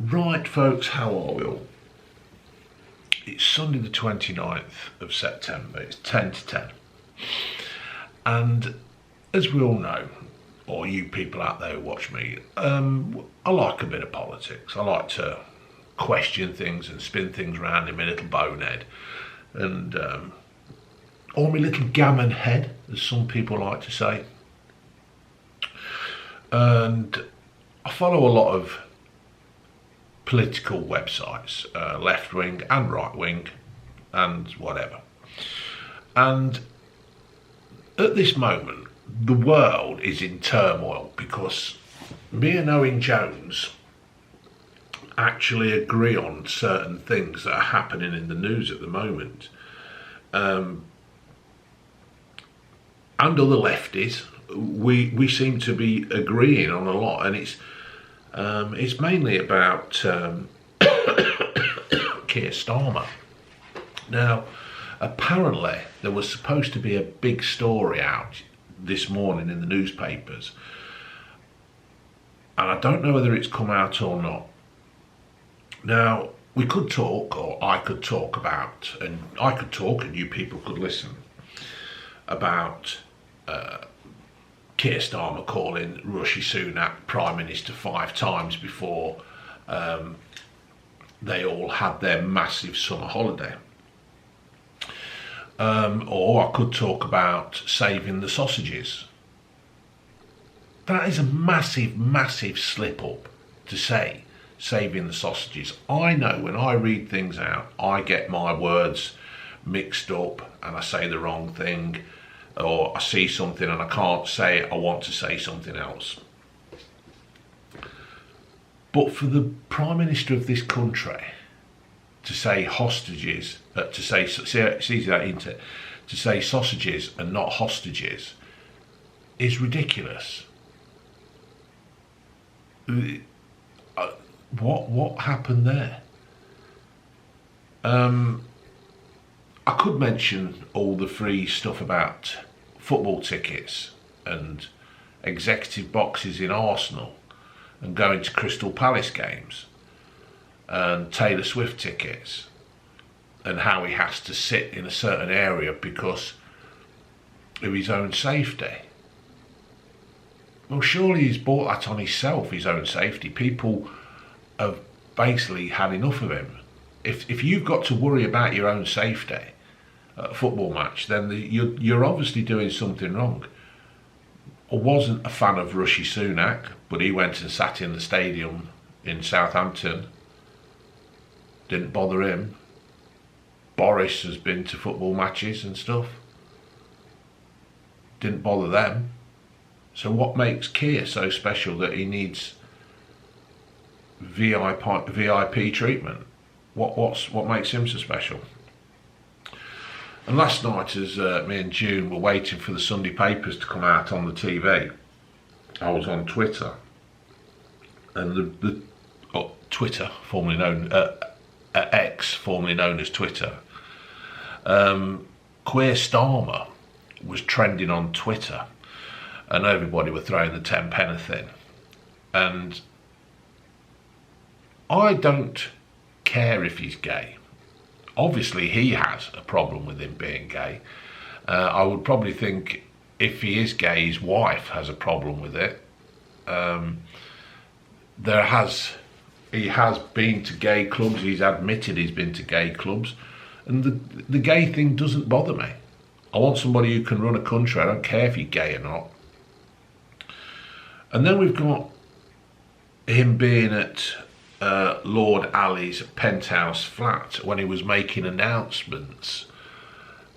Right folks, how are we all? It's Sunday the 29th of September, it's 10 to 10. And as we all know, or you people out there who watch me, I like a bit of politics. I like to question things and spin things around in my little bonehead. And, or my little gammon head, as some people like to say. And I follow a lot of political websites, left wing and right wing and whatever. And at this moment, the world is in turmoil because me and Owen Jones actually agree on certain things that are happening in the news at the moment. And other lefties, we seem to be agreeing on a lot, and it's mainly about Keir Starmer. Now, apparently there was supposed to be a big story out this morning in the newspapers, and I don't know whether it's come out or not. Now, we could talk, or I could talk about, and I could talk and you people could listen, about Keir Starmer calling Rishi Sunak Prime Minister 5 times before they all had their massive summer holiday. Or I could talk about saving the sausages. That is a massive, massive slip up to say, saving the sausages. I know when I read things out, I get my words mixed up and I say the wrong thing, or I see something and I can't say I want to say something else. But for the Prime Minister of this country to say hostages, to say sausages and not hostages is ridiculous. What happened there? I could mention all the free stuff about football tickets and executive boxes in Arsenal and going to Crystal Palace games and Taylor Swift tickets and how he has to sit in a certain area because of his own safety. Well, surely he's bought that on himself, his own safety. People have basically had enough of him. If you've got to worry about your own safety at a football match, then you're obviously doing something wrong. I wasn't a fan of Rishi Sunak, but he went and sat in the stadium in Southampton. Didn't bother him. Boris has been to football matches and stuff. Didn't bother them. So what makes Keir so special that he needs VIP treatment? What makes him so special? And last night, as me and June were waiting for the Sunday papers to come out on the TV, I was on Twitter, and Twitter, formerly known X, formerly known as Twitter. Keir Starmer was trending on Twitter, and everybody were throwing the 10 pence thing. And I don't care if he's gay. Obviously he has a problem with him being gay. I would probably think if he is gay, his wife has a problem with it. He has been to gay clubs, he's admitted he's been to gay clubs, and the gay thing doesn't bother me. I want somebody who can run a country, I don't care if he's gay or not. And then we've got him being at Lord Ali's penthouse flat when he was making announcements,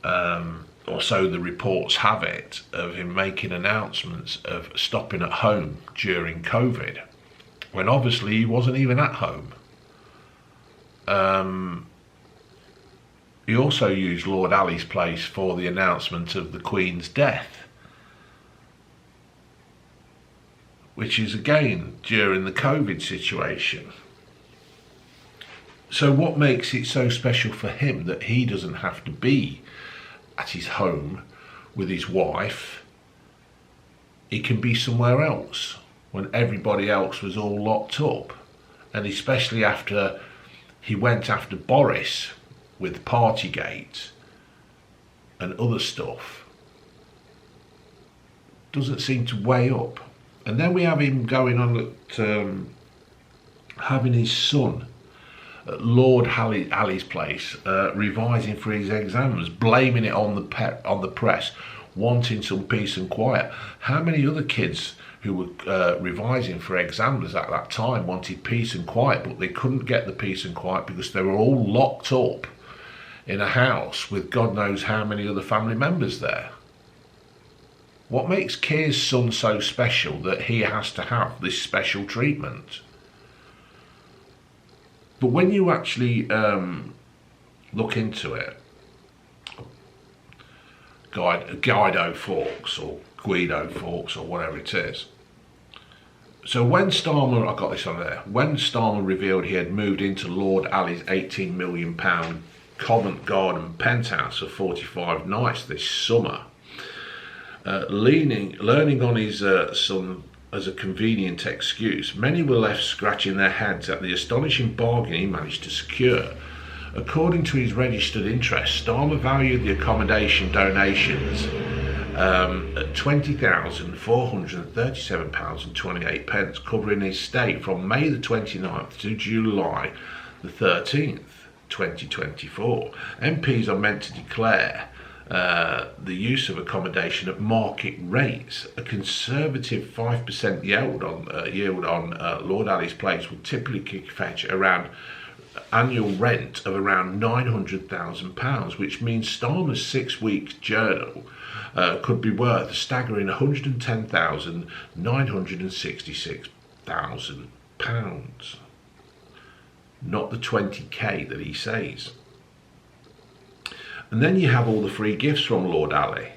or so the reports have it, of him making announcements of stopping at home during COVID, when obviously he wasn't even at home. He also used Lord Ali's place for the announcement of the Queen's death, which is again during the COVID situation. So what makes it so special for him that he doesn't have to be at his home with his wife? He can be somewhere else when everybody else was all locked up. and especially after he went after Boris with Partygate and other stuff, doesn't seem to weigh up. And then we have him going on at having his son at Lord Alley's place revising for his exams, blaming it on the press, wanting some peace and quiet. How many other kids who were revising for exams at that time wanted peace and quiet, but they couldn't get the peace and quiet because they were all locked up in a house with God knows how many other family members there? What makes Keir's son so special that he has to have this special treatment? But when you actually look into it, Guido Fawkes or Guido Fawkes or whatever it is. So when Starmer, I got this on there, when Starmer revealed he had moved into Lord Alley's £18 million Covent Garden penthouse for 45 nights this summer, learning on his son as a convenient excuse, many were left scratching their heads at the astonishing bargain he managed to secure. According to his registered interest, Starmer valued the accommodation donations at £20,437.28, covering his stay from May the 29th to July the 13th, 2024. MPs are meant to declare the use of accommodation at market rates. A conservative 5% yield on Lord Alley's place would typically fetch around annual rent of around £900,000, which means Starmer's 6 weeks journal could be worth a staggering £110,966,000, not the 20k that he says. And then you have all the free gifts from Lord Alley.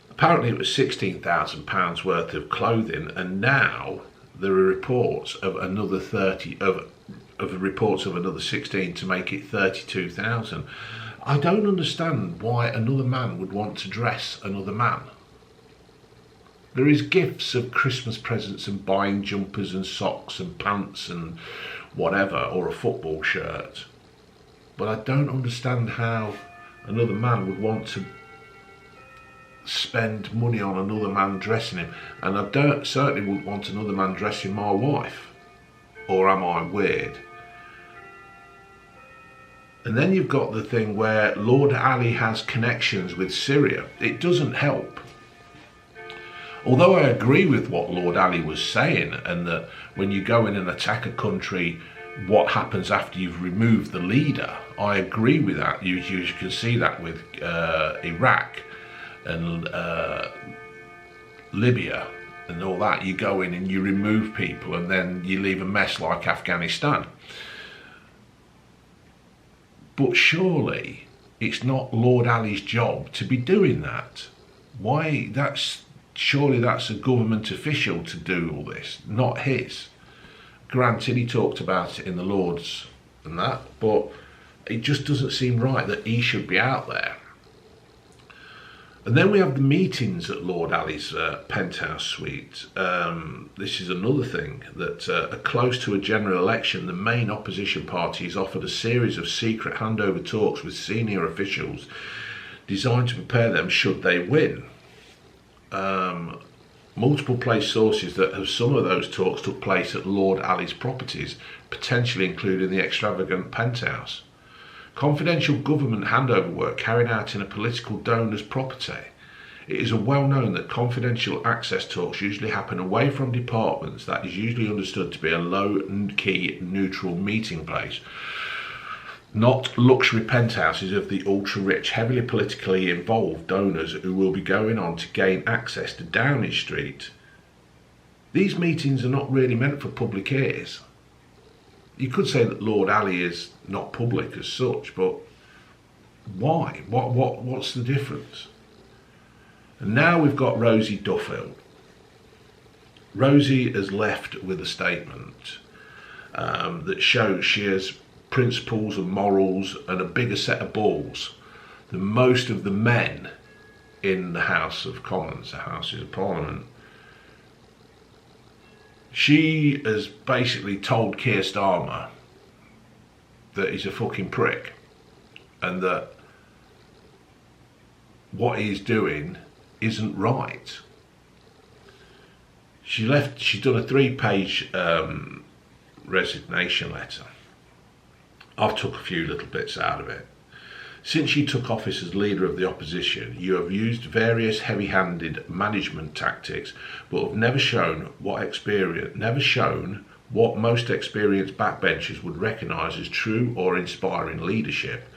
Apparently it was £16,000 worth of clothing, and now there are reports of another 16 to make it 32,000. I don't understand why another man would want to dress another man. There is gifts of Christmas presents and buying jumpers and socks and pants and whatever, or a football shirt. But I don't understand how another man would want to spend money on another man dressing him. And I certainly wouldn't want another man dressing my wife. Or am I weird? And then you've got the thing where Lord Alley has connections with Syria. It doesn't help. Although I agree with what Lord Alley was saying, and that when you go in and attack a country, what happens after you've removed the leader, I agree with that. You can see that with Iraq and Libya and all that. You go in and you remove people and then you leave a mess like Afghanistan. But surely it's not Lord Alley's job to be doing that. Why? Surely that's a government official to do all this, not his. Granted, he talked about it in the Lords and that, but it just doesn't seem right that he should be out there. And then we have the meetings at Lord Alley's penthouse suite. This is another thing, that close to a general election, the main opposition party has offered a series of secret handover talks with senior officials designed to prepare them should they win. Multiple place sources that have some of those talks took place at Lord Alley's properties, potentially including the extravagant penthouse. Confidential government handover work carried out in a political donor's property. It is well known that confidential access talks usually happen away from departments that is usually understood to be a low-key neutral meeting place, not luxury penthouses of the ultra-rich, heavily politically involved donors who will be going on to gain access to Downing Street. These meetings are not really meant for public ears. You could say that Lord Alley is not public as such, but why? What's the difference? And now we've got Rosie Duffield. Rosie has left with a statement that shows she has principles and morals and a bigger set of balls than most of the men in the House of Commons, the Houses of Parliament. She has basically told Keir Starmer that he's a fucking prick and that what he's doing isn't right. She's done a 3-page resignation letter. I've took a few little bits out of it. Since you took office as leader of the opposition, you have used various heavy-handed management tactics, but have never shown what most experienced backbenchers would recognise as true or inspiring leadership.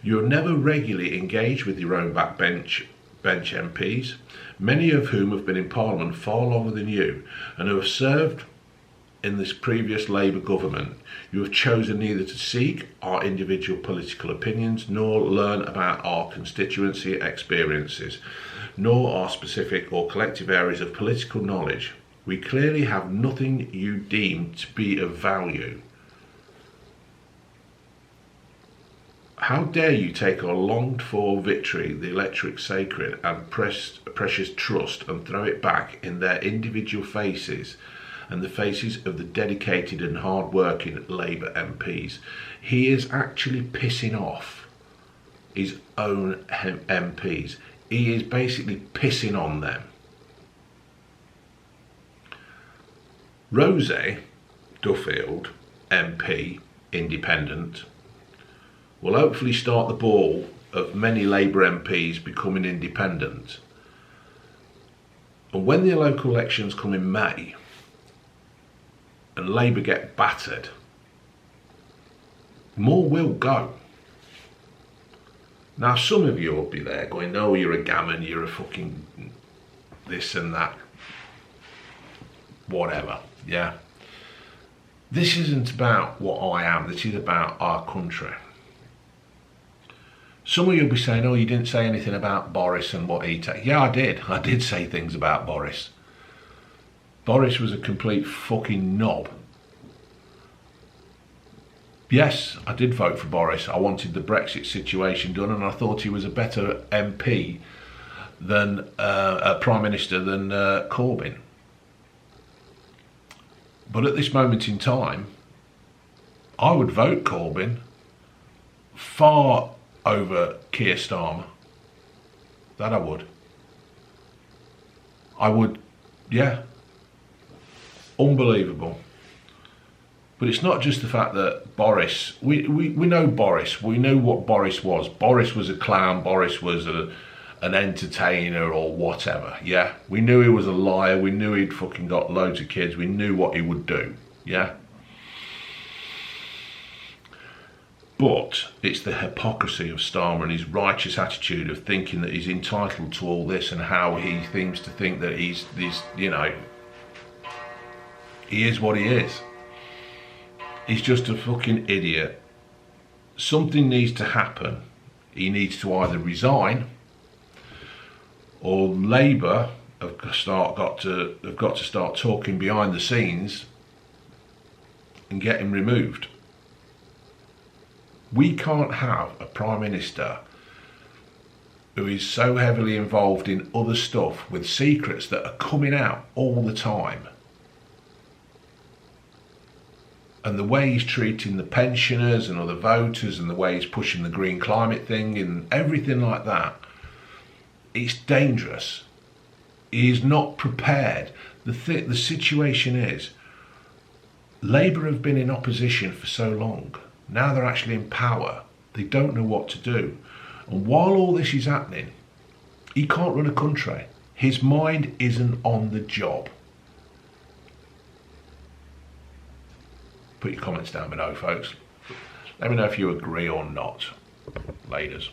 You have never regularly engaged with your own backbench MPs, many of whom have been in Parliament far longer than you and who have served in this previous Labour government. You have chosen neither to seek our individual political opinions nor learn about our constituency experiences, nor our specific or collective areas of political knowledge. We clearly have nothing you deem to be of value. How dare you take our longed-for victory, the electorate sacred and precious trust, and throw it back in their individual faces and the faces of the dedicated and hard-working Labour MPs. He is actually pissing off his own MPs. He is basically pissing on them. Rosie, Duffield, MP, independent, will hopefully start the ball of many Labour MPs becoming independent. And when the local elections come in May and Labour get battered, more will go. Now some of you will be there going, no, you're a gammon, you're a fucking this and that, whatever, yeah. This isn't about what I am, this is about our country. Some of you will be saying, oh, you didn't say anything about Boris and what he takes. Yeah, I did say things about Boris. Boris was a complete fucking knob. Yes, I did vote for Boris. I wanted the Brexit situation done and I thought he was a better MP than a Prime Minister than Corbyn. But at this moment in time, I would vote Corbyn far over Keir Starmer. That I would, yeah. Unbelievable. But it's not just the fact that Boris, we know Boris, we know what Boris was. Boris was a clown, Boris was an entertainer or whatever, yeah? We knew he was a liar, we knew he'd fucking got loads of kids, we knew what he would do, yeah? But it's the hypocrisy of Starmer and his righteous attitude of thinking that he's entitled to all this and how he seems to think that he's you know, he is what he is. He's just a fucking idiot. Something needs to happen. He needs to either resign or Labour have got to start talking behind the scenes and get him removed. We can't have a Prime Minister who is so heavily involved in other stuff with secrets that are coming out all the time. And the way he's treating the pensioners and other voters and the way he's pushing the green climate thing and everything like that, it's dangerous. He is not prepared. The situation is, Labour have been in opposition for so long. Now they're actually in power. They don't know what to do. And while all this is happening, he can't run a country. His mind isn't on the job. Put your comments down below, folks. Let me know if you agree or not. Laters.